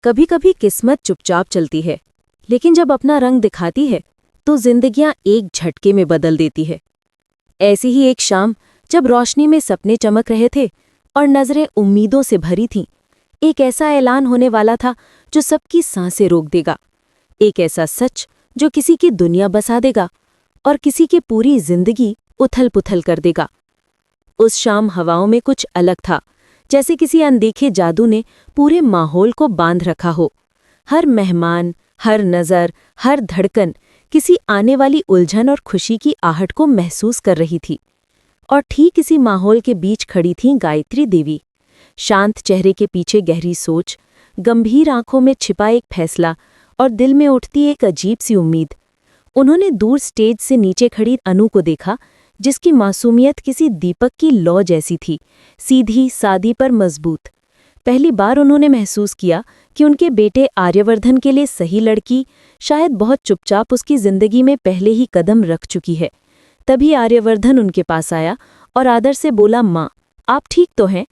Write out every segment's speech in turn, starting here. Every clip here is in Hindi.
कभी कभी किस्मत चुपचाप चलती है, लेकिन जब अपना रंग दिखाती है तो जिंदगियां एक झटके में बदल देती है। ऐसी ही एक शाम, जब रोशनी में सपने चमक रहे थे और नजरें उम्मीदों से भरी थीं, एक ऐसा ऐलान होने वाला था जो सबकी सांसें रोक देगा। एक ऐसा सच जो किसी की दुनिया बसा देगा और किसी की पूरी जिंदगी उथल-पुथल कर देगा। उस शाम हवाओं में कुछ अलग था, जैसे किसी अनदेखे जादू ने पूरे माहौल को बांध रखा हो। हर मेहमान, हर नज़र, हर धड़कन किसी आने वाली उलझन और खुशी की आहट को महसूस कर रही थी। और ठीक इसी माहौल के बीच खड़ी थीं गायत्री देवी। शांत चेहरे के पीछे गहरी सोच, गंभीर आंखों में छिपा एक फैसला और दिल में उठती एक अजीब सी उम्मीद। उन्होंने दूर स्टेज से नीचे खड़ी अनु को देखा, जिसकी मासूमियत किसी दीपक की लौ जैसी थी, सीधी, सादी पर मजबूत। पहली बार उन्होंने महसूस किया कि उनके बेटे आर्यवर्धन के लिए सही लड़की शायद बहुत चुपचाप उसकी जिंदगी में पहले ही कदम रख चुकी है। तभी आर्यवर्धन उनके पास आया और आदर से बोला, माँ, आप ठीक तो हैं?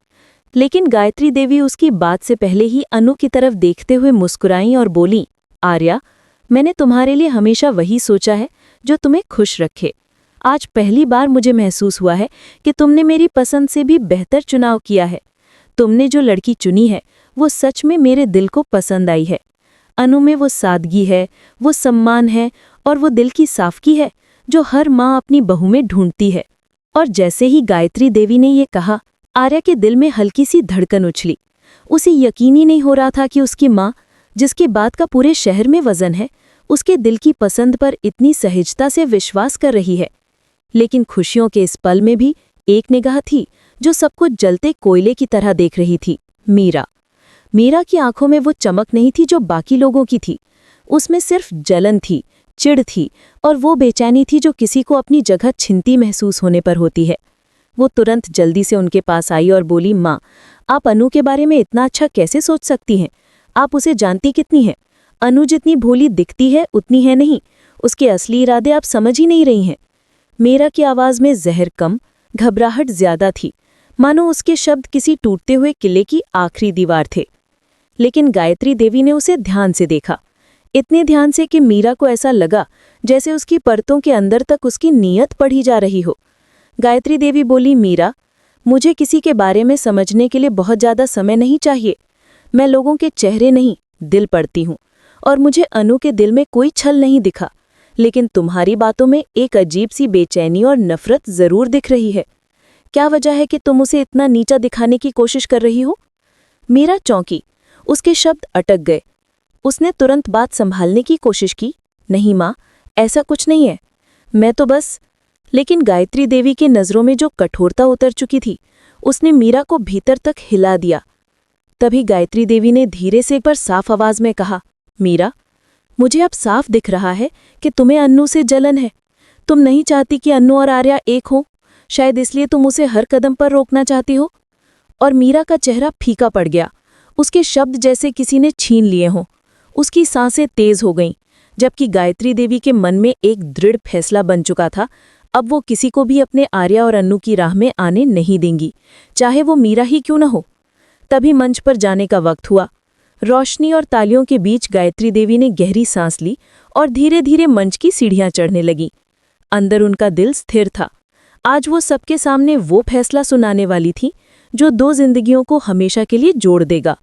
लेकिन गायत्री देवी उसकी बात से पहले ही अनु की तरफ देखते हुए मुस्कुराईं और बोलीं, आर्या, मैंने तुम्हारे लिए हमेशा वही सोचा है जो तुम्हें खुश रखे। आज पहली बार मुझे महसूस हुआ है कि तुमने मेरी पसंद से भी बेहतर चुनाव किया है। तुमने जो लड़की चुनी है वो सच में मेरे दिल को पसंद आई है। अनु में वो सादगी है, वो सम्मान है और वो दिल की साफगी है जो हर माँ अपनी बहू में ढूंढती है। और जैसे ही गायत्री देवी ने ये कहा, आर्या के दिल में हल्की सी धड़कन उछली। उसे यकीन ही नहीं हो रहा था कि उसकी माँ, जिसके बात का पूरे शहर में वजन है, उसके दिल की पसंद पर इतनी सहजता से विश्वास कर रही है। लेकिन खुशियों के इस पल में भी एक निगाह थी जो सबको जलते कोयले की तरह देख रही थी, मीरा। मीरा की आंखों में वो चमक नहीं थी जो बाकी लोगों की थी। उसमें सिर्फ जलन थी, चिढ़ थी और वो बेचैनी थी जो किसी को अपनी जगह छिनती महसूस होने पर होती है। वो तुरंत जल्दी से उनके पास आई और बोली, माँ, आप अनु के बारे में इतना अच्छा कैसे सोच सकती हैं? आप उसे जानती कितनी हैं? अनु जितनी भोली दिखती है उतनी है नहीं। उसके असली इरादे आप समझ ही नहीं रही हैं। मीरा की आवाज़ में जहर कम, घबराहट ज्यादा थी, मानो उसके शब्द किसी टूटते हुए किले की आखिरी दीवार थे। लेकिन गायत्री देवी ने उसे ध्यान से देखा, इतने ध्यान से कि मीरा को ऐसा लगा जैसे उसकी परतों के अंदर तक उसकी नीयत पढ़ी जा रही हो। गायत्री देवी बोली, मीरा, मुझे किसी के बारे में समझने के लिए बहुत ज़्यादा समय नहीं चाहिए। मैं लोगों के चेहरे नहीं, दिल पढ़ती हूँ, और मुझे अनु के दिल में कोई छल नहीं दिखा। लेकिन तुम्हारी बातों में एक अजीब सी बेचैनी और नफरत जरूर दिख रही है। क्या वजह है कि तुम उसे इतना नीचा दिखाने की कोशिश कर रही हो? मीरा चौंकी, उसके शब्द अटक गए। उसने तुरंत बात संभालने की कोशिश की, नहीं माँ, ऐसा कुछ नहीं है, मैं तो बस। लेकिन गायत्री देवी की नज़रों में जो कठोरता उतर चुकी थी, उसने मीरा को भीतर तक हिला दिया। तभी गायत्री देवी ने धीरे से एक बार साफ आवाज में कहा, मीरा, मुझे अब साफ दिख रहा है कि तुम्हें अन्नू से जलन है। तुम नहीं चाहती कि अन्नू और आर्या एक हो, शायद इसलिए तुम उसे हर कदम पर रोकना चाहती हो। और मीरा का चेहरा फीका पड़ गया, उसके शब्द जैसे किसी ने छीन लिए हों। उसकी सांसें तेज हो गईं, जबकि गायत्री देवी के मन में एक दृढ़ फैसला बन चुका था, अब वो किसी को भी अपने आर्या और अन्नू की राह में आने नहीं देंगी, चाहे वो मीरा ही क्यों न हो। तभी मंच पर जाने का वक्त हुआ। रोशनी और तालियों के बीच गायत्री देवी ने गहरी सांस ली और धीरे धीरे मंच की सीढ़ियां चढ़ने लगी। अंदर उनका दिल स्थिर था। आज वो सबके सामने वो फैसला सुनाने वाली थी जो दो जिंदगियों को हमेशा के लिए जोड़ देगा।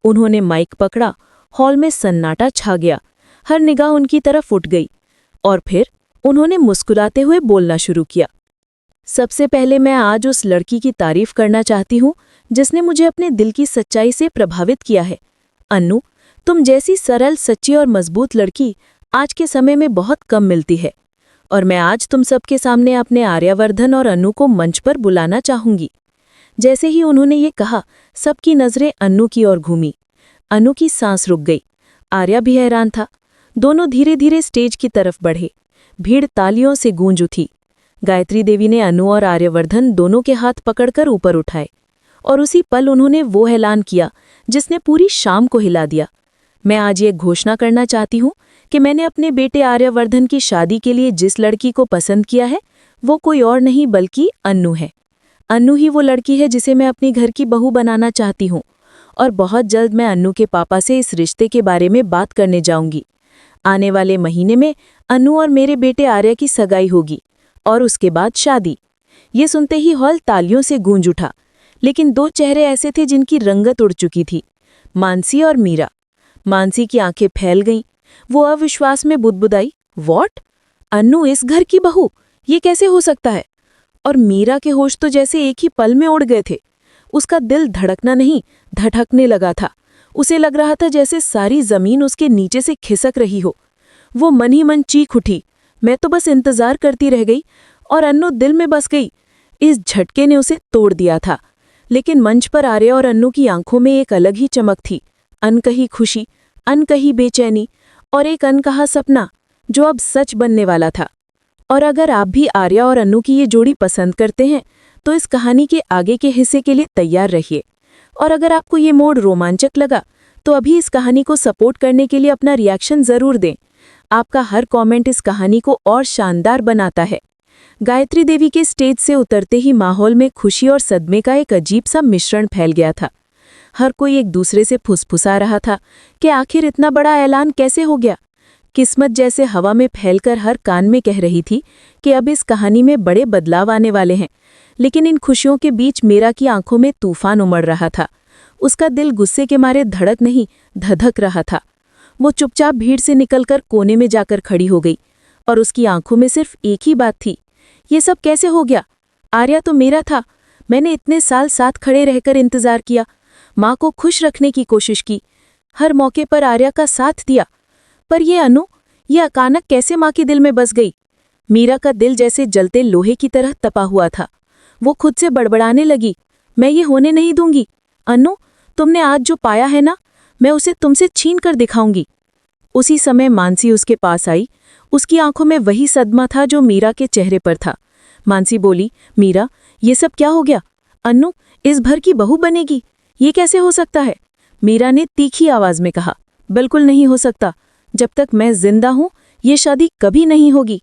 उन्होंने माइक पकड़ा, हॉल में सन्नाटा छा गया, हर निगाह उनकी तरफ उठ गई। और फिर उन्होंने मुस्कुराते हुए बोलना शुरू किया, सबसे पहले मैं आज उस लड़की की तारीफ करना चाहती हूँ जिसने मुझे अपने दिल की सच्चाई से प्रभावित किया है। अन्नू, तुम जैसी सरल, सच्ची और मजबूत लड़की आज के समय में बहुत कम मिलती है। और मैं आज तुम सबके सामने अपने आर्यवर्धन और अन्नू को मंच पर बुलाना चाहूंगी। जैसे ही उन्होंने ये कहा, सबकी नजरें अन्नू की ओर घूमी। अन्नू की सांस रुक गई। आर्या भी हैरान था। दोनों धीरे धीरे स्टेज की तरफ बढ़े। भीड़ तालियों से गूंज उठी। गायत्री देवी ने अन्नू और आर्यवर्धन दोनों के हाथ पकड़कर ऊपर उठाए और उसी पल उन्होंने वो ऐलान किया जिसने पूरी शाम को हिला दिया। मैं आज ये घोषणा करना चाहती हूँ कि मैंने अपने बेटे आर्यवर्धन की शादी के लिए जिस लड़की को पसंद किया है वो कोई और नहीं बल्कि अन्नू है। अन्नू ही वो लड़की है जिसे मैं अपनी घर की बहू बनाना चाहती हूँ और बहुत जल्द मैं अन्नू के पापा से इस रिश्ते के बारे में बात करने जाऊंगी। आने वाले महीने में अन्नू और मेरे बेटे आर्या की सगाई होगी और उसके बाद शादी। ये सुनते ही हॉल तालियों से गूंज उठा, लेकिन दो चेहरे ऐसे थे जिनकी रंगत उड़ चुकी थी, मानसी और मीरा। मानसी की आंखें फैल गईं। वो अविश्वास में बुदबुदाई, व्हाट? अन्नू इस घर की बहू? ये कैसे हो सकता है? और मीरा के होश तो जैसे एक ही पल में उड़ गए थे। उसका दिल धड़कना नहीं, धड़कने लगा था। उसे लग रहा था जैसे सारी जमीन उसके नीचे से खिसक रही हो। वो मन ही मन चीख उठी, मैं तो बस इंतजार करती रह गई और अन्नू दिल में बस गई। इस झटके ने उसे तोड़ दिया था। लेकिन मंच पर आर्या और अन्नू की आंखों में एक अलग ही चमक थी, अनकही खुशी, अनकही बेचैनी और एक अनकहा सपना जो अब सच बनने वाला था। और अगर आप भी आर्या और अन्नू की ये जोड़ी पसंद करते हैं तो इस कहानी के आगे के हिस्से के लिए तैयार रहिए। और अगर आपको ये मोड़ रोमांचक लगा तो अभी इस कहानी को सपोर्ट करने के लिए अपना रिएक्शन जरूर दें। आपका हर कमेंट इस कहानी को और शानदार बनाता है। गायत्री देवी के स्टेज से उतरते ही माहौल में खुशी और सदमे का एक अजीब सा मिश्रण फैल गया था। हर कोई एक दूसरे से फुसफुसा रहा था कि आखिर इतना बड़ा ऐलान कैसे हो गया। किस्मत जैसे हवा में फैलकर हर कान में कह रही थी कि अब इस कहानी में बड़े बदलाव आने वाले हैं। लेकिन इन खुशियों के बीच मीरा की आंखों में तूफान उमड़ रहा था। उसका दिल गुस्से के मारे धड़क नहीं, धधक रहा था। वो चुपचाप भीड़ से निकलकर कोने में जाकर खड़ी हो गई और उसकी आंखों में सिर्फ एक ही बात थी, ये सब कैसे हो गया? आर्या तो मेरा था। मैंने इतने साल साथ खड़े रहकर इंतजार किया, माँ को खुश रखने की कोशिश की, हर मौके पर आर्या का साथ दिया। पर ये अनु, ये अचानक कैसे माँ के दिल में बस गई? मीरा का दिल जैसे जलते लोहे की तरह तपा हुआ था। वो खुद से बड़बड़ाने लगी, मैं ये होने नहीं दूंगी। अनु, तुमने आज जो पाया है ना, मैं उसे तुमसे छीन कर दिखाऊंगी। उसी समय मानसी उसके पास आई। उसकी आंखों में वही सदमा था जो मीरा के चेहरे पर था। मानसी बोली, मीरा, ये सब क्या हो गया? अन्नू इस घर की बहू बनेगी? ये कैसे हो सकता है? मीरा ने तीखी आवाज में कहा, बिल्कुल नहीं हो सकता। जब तक मैं जिंदा हूं ये शादी कभी नहीं होगी।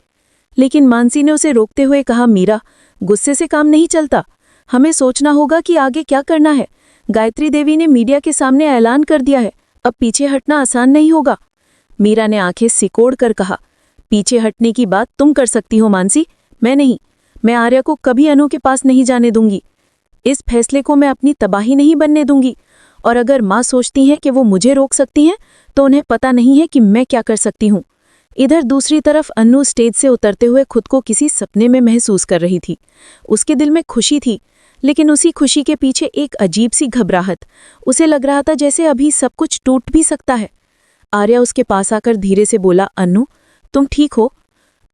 लेकिन मानसी ने उसे रोकते हुए कहा, मीरा, गुस्से से काम नहीं चलता। हमें सोचना होगा कि आगे क्या करना है। गायत्री देवी ने मीडिया के सामने ऐलान कर दिया है, अब पीछे हटना आसान नहीं होगा। मीरा ने आंखें सिकोड़ कर कहा, पीछे हटने की बात तुम कर सकती हो मानसी, मैं नहीं। मैं आर्या को कभी अनु के पास नहीं जाने दूंगी। इस फैसले को मैं अपनी तबाही नहीं बनने दूंगी। और अगर माँ सोचती हैं कि वो मुझे रोक सकती हैं तो उन्हें पता नहीं है कि मैं क्या कर सकती हूँ। इधर दूसरी तरफ अन्नू स्टेज से उतरते हुए खुद को किसी सपने में महसूस कर रही थी। उसके दिल में खुशी थी, लेकिन उसी खुशी के पीछे एक अजीब सी घबराहट। उसे लग रहा था जैसे अभी सब कुछ टूट भी सकता है। आर्या उसके पास आकर धीरे से बोला, अन्नू, तुम ठीक हो?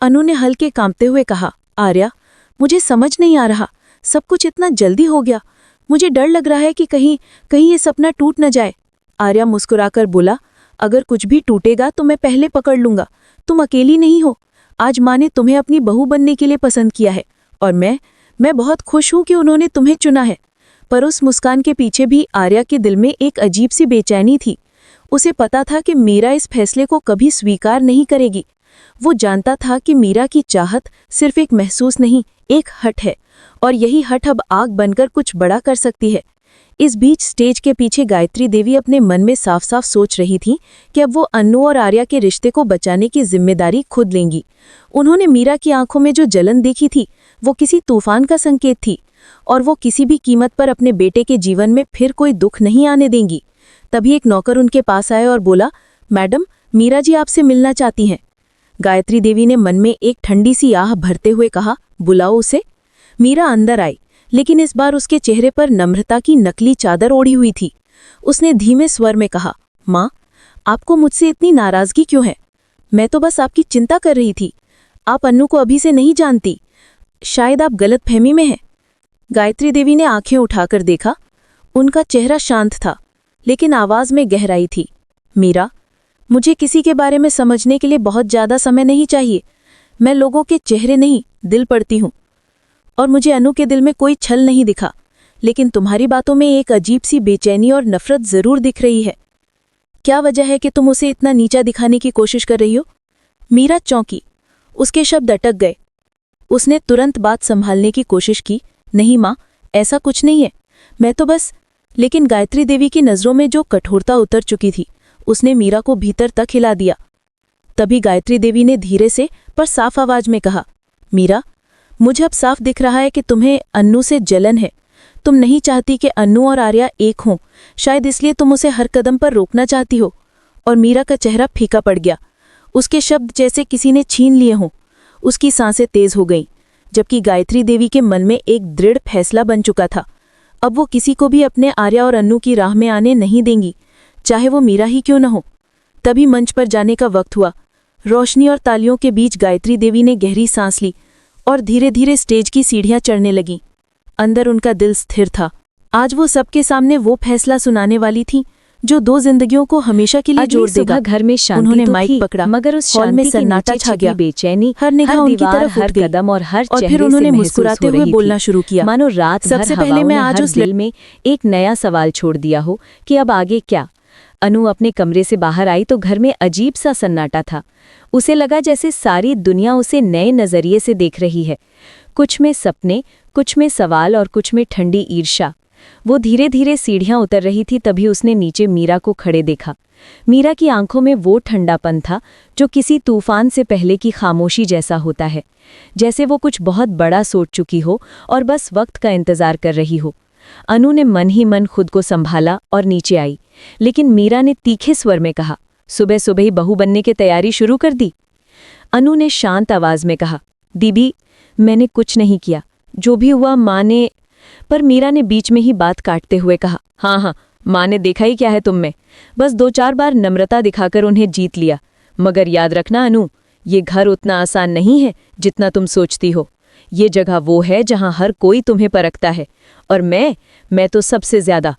अनु ने हल्के कांपते हुए कहा, आर्या, मुझे समझ नहीं आ रहा, सब कुछ इतना जल्दी हो गया। मुझे डर लग रहा है कि कहीं ये सपना टूट न जाए। आर्या मुस्कुराकर बोला, अगर कुछ भी टूटेगा तो मैं पहले पकड़ लूंगा। तुम अकेली नहीं हो। आज माँ ने तुम्हें अपनी बहू बनने के लिए पसंद किया है और मैं बहुत खुश हूं कि उन्होंने तुम्हें चुना है। पर उस मुस्कान के पीछे भी आर्या के दिल में एक अजीब सी बेचैनी थी। उसे पता था कि मीरा इस फैसले को कभी स्वीकार नहीं करेगी। वो जानता था कि मीरा की चाहत सिर्फ एक महसूस नहीं, एक हट है, और यही हट अब आग बनकर कुछ बड़ा कर सकती है। इस बीच स्टेज के पीछे गायत्री देवी अपने मन में साफ साफ सोच रही थी कि अब वो अन्नू और आर्या के रिश्ते को बचाने की जिम्मेदारी खुद लेंगी। उन्होंने मीरा की आंखों में जो जलन देखी थी वो किसी तूफान का संकेत थी, और वो किसी भी कीमत पर अपने बेटे के जीवन में फिर कोई दुख नहीं आने देंगी। तभी एक नौकर उनके पास आया और बोला, मैडम, मीरा जी आपसे मिलना चाहती हैं। गायत्री देवी ने मन में एक ठंडी सी आह भरते हुए कहा, बुलाओ उसे। मीरा अंदर आई, लेकिन इस बार उसके चेहरे पर नम्रता की नकली चादर ओढ़ी हुई थी। उसने धीमे स्वर में कहा, माँ, आपको मुझसे इतनी नाराजगी क्यों है? मैं तो बस आपकी चिंता कर रही थी। आप अन्नू को अभी से नहीं जानती, शायद आप गलतफहमी में हैं। गायत्री देवी ने आंखें उठाकर देखा। उनका चेहरा शांत था, लेकिन आवाज में गहराई थी। मीरा, मुझे किसी के बारे में समझने के लिए बहुत ज्यादा समय नहीं चाहिए। मैं लोगों के चेहरे नहीं, दिल पढ़ती हूँ, और मुझे अनु के दिल में कोई छल नहीं दिखा। लेकिन तुम्हारी बातों में एक अजीब सी बेचैनी और नफरत जरूर दिख रही है। क्या वजह है कि तुम उसे इतना नीचा दिखाने की कोशिश कर रही हो? मीरा चौंकी, उसके शब्द अटक गए। उसने तुरंत बात संभालने की कोशिश की, नहीं माँ, ऐसा कुछ नहीं है। मैं तो बस लेकिन गायत्री देवी की नज़रों में जो कठोरता उतर चुकी थी उसने मीरा को भीतर तक हिला दिया। तभी गायत्री देवी ने धीरे से पर साफ आवाज में कहा, मीरा, मुझे अब साफ दिख रहा है कि तुम्हें अन्नू से जलन है। तुम नहीं चाहती कि अन्नू और आर्या एक हों, शायद इसलिए तुम उसे हर कदम पर रोकना चाहती हो। और मीरा का चेहरा फीका पड़ गया। उसके शब्द जैसे किसी ने छीन लिए हों। उसकी सांसें तेज हो गईं, जबकि गायत्री देवी के मन में एक दृढ़ फैसला बन चुका था। अब वो किसी को भी अपने आर्या और अन्नू की राह में आने नहीं देंगी, चाहे वो मीरा ही क्यों न हो। तभी मंच पर जाने का वक्त हुआ। रोशनी और तालियों के बीच गायत्री देवी ने गहरी सांस ली और धीरे धीरे स्टेज की सीढ़ियां चढ़ने लगीं। अंदर उनका दिल स्थिर था। आज वो सबके सामने वो फैसला सुनाने वाली थी जो दो जिंदगियों को हमेशा के लिए जोड़ देगा। घर में शांति उन्होंने तो माइक थी, पकड़ा, मगर उस हॉल में शांति के सन्नाटा नीचे छा गया। छिपी बेचैनी हर निगाह उनकी दीवार, तरफ हर उठ गई। कदम और हर और फिर चेहरे उन्होंने से महसूस मुस्कुराते हो हुए रही बोलना थी, शुरू किया। मानो रात भर सबसे पहले हवाओं मैं ने आज हर उस दिल में एक नया सवाल छोड़ दिया हो कि अब आगे क्या। अनु अपने कमरे से बाहर आई तो घर में अजीब सा सन्नाटा था। उसे लगा जैसे सारी दुनिया उसे नए नजरिए से देख रही है। कुछ में सपने, कुछ में सवाल और कुछ में ठंडी ईर्ष्या। वो धीरे धीरे सीढ़ियां उतर रही थी, तभी उसने नीचे मीरा को खड़े देखा। मीरा की आंखों में वो ठंडापन था जो किसी तूफान से पहले की खामोशी जैसा होता है, जैसे वो कुछ बहुत बड़ा सोच चुकी हो और बस वक्त का इंतजार कर रही हो। अनु ने मन ही मन खुद को संभाला और नीचे आई, लेकिन मीरा ने तीखे स्वर में कहा, सुबह सुबह ही बहू बनने की तैयारी शुरू कर दी। अनु ने शांत आवाज में कहा, दीदी, मैंने कुछ नहीं किया, जो भी हुआ माँ ने। पर मीरा ने बीच में ही बात काटते हुए कहा, हाँ हाँ, माँ ने देखा ही क्या है तुम में, बस 2-4 बार नम्रता दिखाकर उन्हें जीत लिया। मगर याद रखना अनु, ये घर उतना आसान नहीं है जितना तुम सोचती हो। ये जगह वो है जहां हर कोई तुम्हें परखता है, और मैं तो सबसे ज्यादा।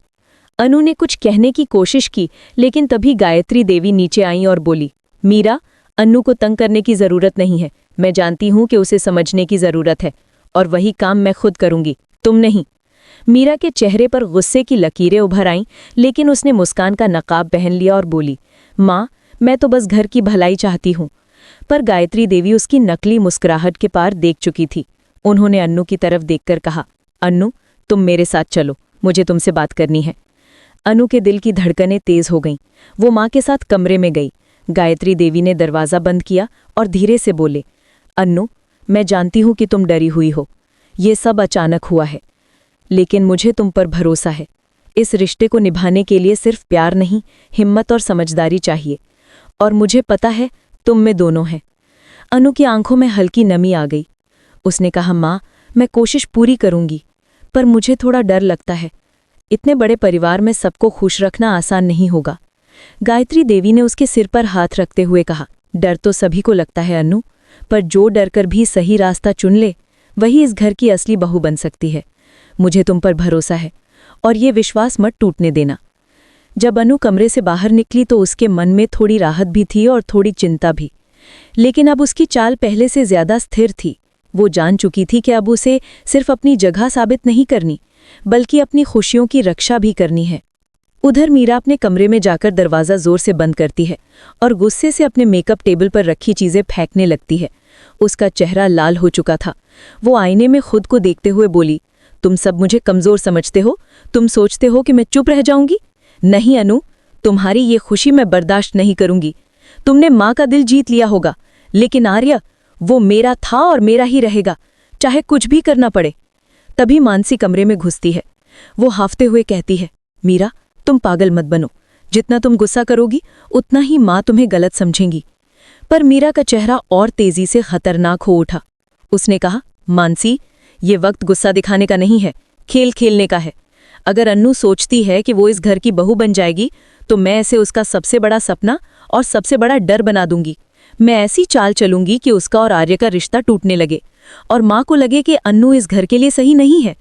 अनु ने कुछ कहने की कोशिश की, लेकिन तभी गायत्री देवी नीचे आईं और बोली, मीरा, अन्नू को तंग करने की जरूरत नहीं है। मैं जानती हूं कि उसे समझने की जरूरत है, और वही काम मैं खुद करूंगी, तुम नहीं। मीरा के चेहरे पर गुस्से की लकीरें उभर आईं, लेकिन उसने मुस्कान का नकाब पहन लिया और बोली, माँ, मैं तो बस घर की भलाई चाहती हूँ। पर गायत्री देवी उसकी नकली मुस्कुराहट के पार देख चुकी थी। उन्होंने अन्नू की तरफ देखकर कहा, अन्नू, तुम मेरे साथ चलो, मुझे तुमसे बात करनी है। अनु के दिल की धड़कनें तेज हो गईं। वो माँ के साथ कमरे में गई। गायत्री देवी ने दरवाज़ा बंद किया और धीरे से बोले, अन्नू, मैं जानती हूँ कि तुम डरी हुई हो। ये सब अचानक हुआ है, लेकिन मुझे तुम पर भरोसा है। इस रिश्ते को निभाने के लिए सिर्फ प्यार नहीं, हिम्मत और समझदारी चाहिए, और मुझे पता है तुम में दोनों हैं। अनु की आंखों में हल्की नमी आ गई। उसने कहा, माँ, मैं कोशिश पूरी करूंगी, पर मुझे थोड़ा डर लगता है। इतने बड़े परिवार में सबको खुश रखना आसान नहीं होगा। गायत्री देवी ने उसके सिर पर हाथ रखते हुए कहा, डर तो सभी को लगता है अनु, पर जो डर कर भी सही रास्ता चुन ले, वही इस घर की असली बहू बन सकती है। मुझे तुम पर भरोसा है, और ये विश्वास मत टूटने देना। जब अनु कमरे से बाहर निकली तो उसके मन में थोड़ी राहत भी थी और थोड़ी चिंता भी, लेकिन अब उसकी चाल पहले से ज्यादा स्थिर थी। वो जान चुकी थी कि अब उसे सिर्फ अपनी जगह साबित नहीं करनी, बल्कि अपनी खुशियों की रक्षा भी करनी है। उधर मीरा अपने कमरे में जाकर दरवाज़ा जोर से बंद करती है और गुस्से से अपने मेकअप टेबल पर रखी चीज़ें फेंकने लगती है। उसका चेहरा लाल हो चुका था। वो आईने में खुद को देखते हुए बोली, तुम सब मुझे कमज़ोर समझते हो? तुम सोचते हो कि मैं चुप रह जाऊंगी? नहीं अनु, तुम्हारी ये खुशी मैं बर्दाश्त नहीं करूंगी। तुमने माँ का दिल जीत लिया होगा, लेकिन आर्य, वो मेरा था और मेरा ही रहेगा, चाहे कुछ भी करना पड़े। तभी मानसी कमरे में घुसती है। वो हाफते हुए कहती है, मीरा, तुम पागल मत बनो। जितना तुम गुस्सा करोगी उतना ही माँ तुम्हें गलत समझेंगी। पर मीरा का चेहरा और तेजी से खतरनाक हो उठा। उसने कहा, मानसी, ये वक्त गुस्सा दिखाने का नहीं है, खेल खेलने का है। अगर अन्नू सोचती है कि वो इस घर की बहू बन जाएगी, तो मैं ऐसे उसका सबसे बड़ा सपना और सबसे बड़ा डर बना दूंगी। मैं ऐसी चाल चलूंगी कि उसका और आर्य का रिश्ता टूटने लगे और माँ को लगे कि अन्नू इस घर के लिए सही नहीं है।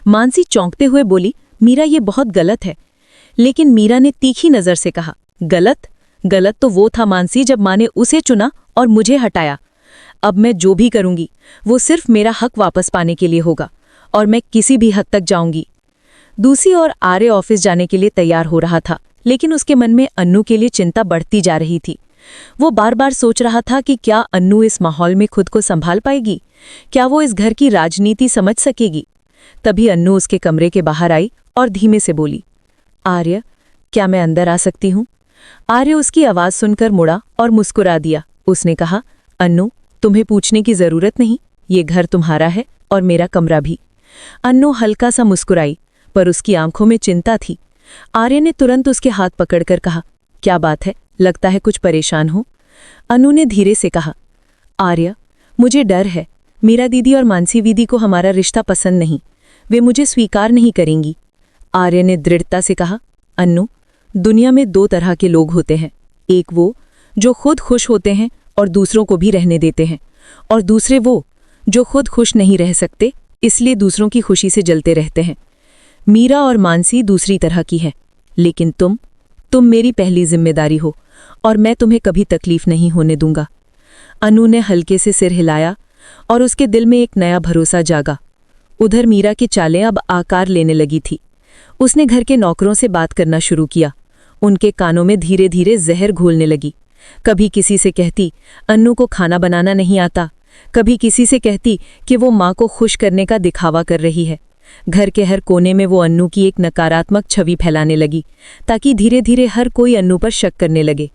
मानसी चौंकते हुए बोली, मीरा, ये बहुत गलत है। लेकिन मीरा ने तीखी नजर से कहा, गलत? गलत तो वो था मानसी जब माँ ने उसे चुना और मुझे हटाया। अब मैं जो भी करूंगी वो सिर्फ मेरा हक वापस पाने के लिए होगा, और मैं किसी भी हद तक जाऊंगी। दूसरी ओर आर्य ऑफिस जाने के लिए तैयार हो रहा था, लेकिन उसके मन में अन्नू के लिए चिंता बढ़ती जा रही थी। वो बार बार सोच रहा था कि क्या अन्नू इस माहौल में खुद को संभाल पाएगी? क्या वो इस घर की राजनीति समझ सकेगी? तभी अन्नू उसके कमरे के बाहर आई और धीमे से बोली, आर्य, क्या मैं अंदर आ सकती हूँ? आर्य उसकी आवाज़ सुनकर मुड़ा और मुस्कुरा दिया। उसने कहा, अन्नू, तुम्हें पूछने की ज़रूरत नहीं, ये घर तुम्हारा है और मेरा कमरा भी। अन्नू हल्का सा मुस्कुराई, पर उसकी आंखों में चिंता थी। आर्य ने तुरंत उसके हाथ पकड़कर कहा, क्या बात है, लगता है कुछ परेशान हो। अन्नू ने धीरे से कहा, आर्य, मुझे डर है। मीरा दीदी और मानसी दीदी को हमारा रिश्ता पसंद नहीं, वे मुझे स्वीकार नहीं करेंगी। आर्य ने दृढ़ता से कहा, अन्नू, दुनिया में 2 तरह के लोग होते हैं, एक वो जो खुद खुश होते हैं और दूसरों को भी रहने देते हैं, और दूसरे वो जो खुद खुश नहीं रह सकते, इसलिए दूसरों की खुशी से जलते रहते हैं। मीरा और मानसी दूसरी तरह की है, लेकिन तुम मेरी पहली जिम्मेदारी हो और मैं तुम्हें कभी तकलीफ नहीं होने दूंगा। अनु ने हल्के से सिर हिलाया और उसके दिल में एक नया भरोसा जागा। उधर मीरा की चालें अब आकार लेने लगी थी। उसने घर के नौकरों से बात करना शुरू किया। उनके कानों में धीरे धीरे जहर घोलने लगी। कभी किसी से कहती अन्नू को खाना बनाना नहीं आता, कभी किसी से कहती कि वो माँ को खुश करने का दिखावा कर रही है। घर के हर कोने में वो अन्नू की एक नकारात्मक छवि फैलाने लगी, ताकि धीरे धीरे हर कोई अन्नू पर शक करने लगे।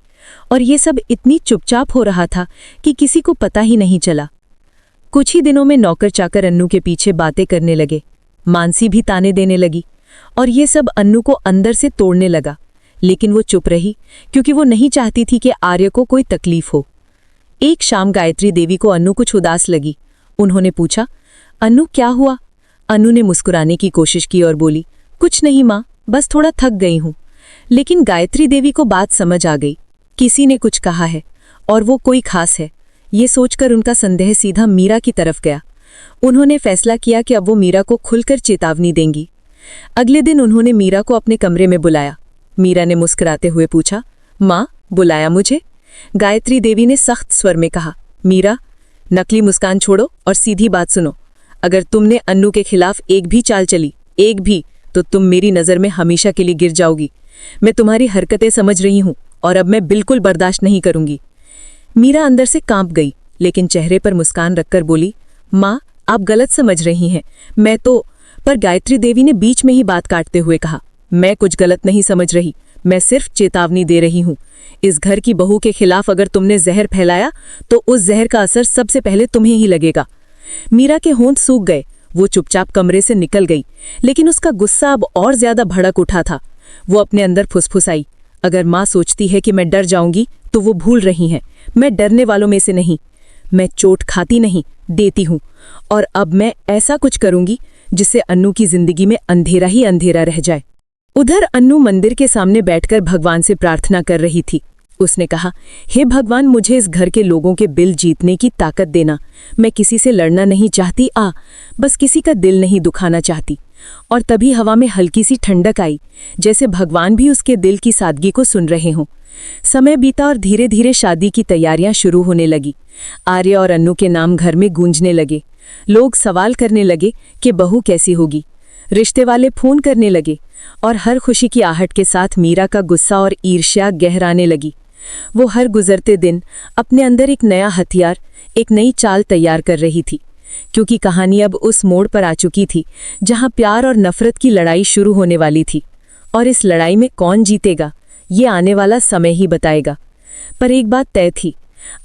और ये सब इतनी चुपचाप हो रहा था कि किसी को पता ही नहीं चला। कुछ ही दिनों में नौकर चाकर अन्नू के पीछे बातें करने लगे। मानसी भी ताने देने लगी और ये सब अन्नू को अंदर से तोड़ने लगा। लेकिन वो चुप रही, क्योंकि वो नहीं चाहती थी कि आर्य को कोई तकलीफ हो। एक शाम गायत्री देवी को अन्नू कुछ उदास लगी। उन्होंने पूछा, अन्नू क्या हुआ? अन्नू ने मुस्कुराने की कोशिश की और बोली, कुछ नहीं माँ, बस थोड़ा थक गई हूँ। लेकिन गायत्री देवी को बात समझ आ गई। किसी ने कुछ कहा है और वो कोई खास है। ये सोचकर उनका संदेह सीधा मीरा की तरफ गया। उन्होंने फैसला किया कि अब वो मीरा को खुलकर चेतावनी देंगी। अगले दिन उन्होंने मीरा को अपने कमरे में बुलाया। मीरा ने मुस्कुराते हुए पूछा, माँ, बुलाया मुझे? गायत्री देवी ने सख्त स्वर में कहा, मीरा, नकली मुस्कान छोड़ो और सीधी बात सुनो। अगर तुमने अन्नू के खिलाफ एक भी चाल चली, एक भी, तो तुम मेरी नज़र में हमेशा के लिए गिर जाओगी। मैं तुम्हारी हरकतें समझ रही हूँ और अब मैं बिल्कुल बर्दाश्त नहीं करूंगी। मीरा अंदर से कांप गई, लेकिन चेहरे पर मुस्कान रखकर बोली, माँ, आप गलत समझ रही हैं। मैं तो। पर गायत्री देवी ने बीच में ही बात काटते हुए कहा, मैं कुछ गलत नहीं समझ रही, मैं सिर्फ चेतावनी दे रही हूँ। इस घर की बहू के खिलाफ अगर तुमने जहर फैलाया तो उस जहर का असर सबसे पहले तुम्हें ही लगेगा। मीरा के होंठ सूख गए। वो चुपचाप कमरे से निकल गई, लेकिन उसका गुस्सा अब और ज्यादा भड़क उठा था। वो अपने अंदर फुसफुसाई, अगर माँ सोचती है कि मैं डर जाऊंगी तो वो भूल रही हैं। मैं डरने वालों में से नहीं। मैं चोट खाती नहीं, देती हूँ। और अब मैं ऐसा कुछ करूंगी जिससे अन्नू की जिंदगी में अंधेरा ही अंधेरा रह जाए। उधर अन्नू मंदिर के सामने बैठकर भगवान से प्रार्थना कर रही थी। उसने कहा, हे भगवान, मुझे इस घर के लोगों के दिल जीतने की ताकत देना। मैं किसी से लड़ना नहीं चाहती, बस किसी का दिल नहीं दुखाना चाहती। और तभी हवा में हल्की सी ठंडक आई, जैसे भगवान भी उसके दिल की सादगी को सुन रहे हों। समय बीता और धीरे धीरे शादी की तैयारियां शुरू होने लगी। आर्य और अन्नू के नाम घर में गूंजने लगे। लोग सवाल करने लगे कि बहू कैसी होगी। रिश्ते वाले फोन करने लगे और हर खुशी की आहट के साथ मीरा का गुस्सा और ईर्ष्या गहराने लगी। वो हर गुजरते दिन अपने अंदर एक नया हथियार, एक नई चाल तैयार कर रही थी, क्योंकि कहानी अब उस मोड़ पर आ चुकी थी जहां प्यार और नफरत की लड़ाई शुरू होने वाली थी। और इस लड़ाई में कौन जीतेगा, ये आने वाला समय ही बताएगा। पर एक बात तय थी,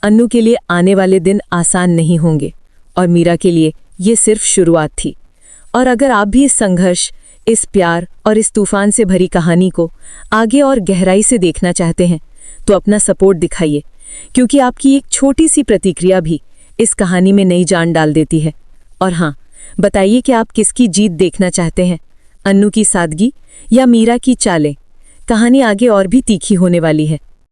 अन्नू के लिए आने वाले दिन आसान नहीं होंगे और मीरा के लिए ये सिर्फ शुरुआत थी। और अगर आप भी इस संघर्ष, इस प्यार और इस तूफान से भरी कहानी को आगे और गहराई से देखना चाहते हैं तो अपना सपोर्ट दिखाइए, क्योंकि आपकी एक छोटी सी प्रतिक्रिया भी इस कहानी में नई जान डाल देती है। और हाँ, बताइए कि आप किसकी जीत देखना चाहते हैं, अन्नू की सादगी या मीरा की चालें। कहानी आगे और भी तीखी होने वाली है।